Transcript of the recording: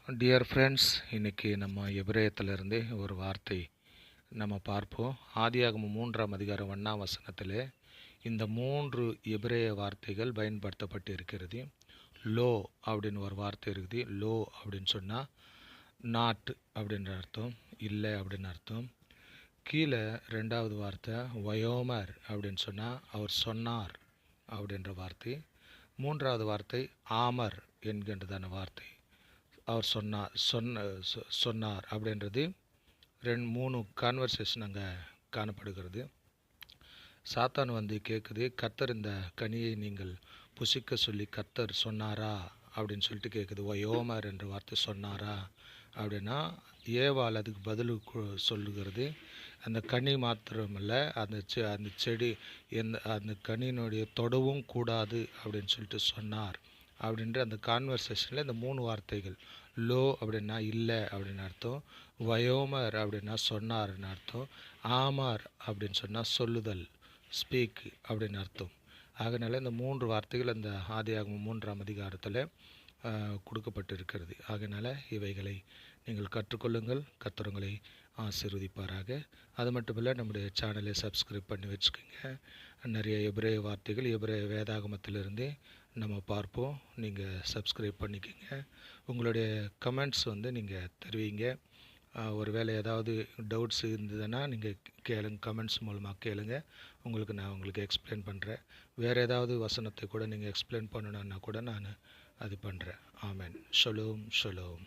Dear friends, இன்றைக்கி நம்ம எபிரேயத்திலிருந்து ஒரு வார்த்தை நம்ம பார்ப்போம். ஆதியாகமம் 3ஆம் அதிகாரம் 1ஆம் வசனத்தில் இந்த 3 எபிரேய வார்த்தைகள் பயன்படுத்தப்பட்டு இருக்கிறது. லோ அப்படின்னு ஒரு வார்த்தை இருக்குது. லோ அப்படின்னு சொன்னால் நாட் அப்படின்ற அர்த்தம், இல்லை அப்படின்னு அர்த்தம். கீழே 2வது வார்த்தை வயோமர் அப்படின்னு சொன்னால் அவர் சொன்னார் அப்படின்ற வார்த்தை. 3வது வார்த்தை ஆமர் என்கின்றதான வார்த்தை, அவர் சொன்னார் அப்படின்றது 3 கான்வர்சேஷன் அங்கே காணப்படுகிறது. சாத்தான் கேட்குது, கர்த்தர் இந்த கனியை நீங்கள் புசிக்க சொல்லி கர்த்தர் சொன்னாரா அப்படின்னு சொல்லிட்டு கேட்குது. வயோமர் என்ற வார்த்தை சொன்னாரா அப்படின்னா ஏவாள் அதுக்கு பதில் சொல்லுகிறது, அந்த கனி மாத்திரமல்ல, அந்த செடி அந்த கனியினுடைய தொடவும் கூடாது அப்படின்னு சொல்லிட்டு சொன்னார் அப்படின்ற அந்த கான்வர்சேஷனில் இந்த 3 வார்த்தைகள். லோ அப்படின்னா இல்லை அப்படின்னு அர்த்தம், வயோமர் அப்படின்னா சொன்னார்னு அர்த்தம், ஆமார் அப்படின்னு சொன்னால் சொல்லுதல், ஸ்பீக் அப்படின்னு அர்த்தம். ஆகையினால இந்த 3 வார்த்தைகள் அந்த ஆதியாகமம் 3ஆம் அதிகாரத்தில் கொடுக்கப்பட்டிருக்கிறது. ஆகையினால இவைகளை நீங்கள் கற்றுக்கொள்ளுங்கள். கர்த்தர் உங்களை ஆசீர்வதிப்பாராக. அது மட்டும் இல்லை, நம்முடைய சேனலை சப்ஸ்கிரைப் பண்ணி வச்சுக்கோங்க. நிறைய எபிரேய வார்த்தைகள் எபிரேய வேதாகமத்திலிருந்து நம்ம பார்ப்போம். நீங்கள் சப்ஸ்கிரைப் பண்ணிக்கோங்க. உங்களுடைய கமெண்ட்ஸ் நீங்கள் தெரிவிங்க. ஒருவேளை ஏதாவது டவுட்ஸ் இருந்ததுன்னா நீங்கள் கேளுங்க, கமெண்ட்ஸ் மூலமாக கேளுங்க. நான் உங்களுக்கு எக்ஸ்பிளைன் பண்ணுறேன். வேறு ஏதாவது வசனத்தை கூட நீங்கள் எக்ஸ்பிளைன் பண்ணணுன்னா கூட நான் அது பண்ணுறேன். ஆமென். Shalom shalom.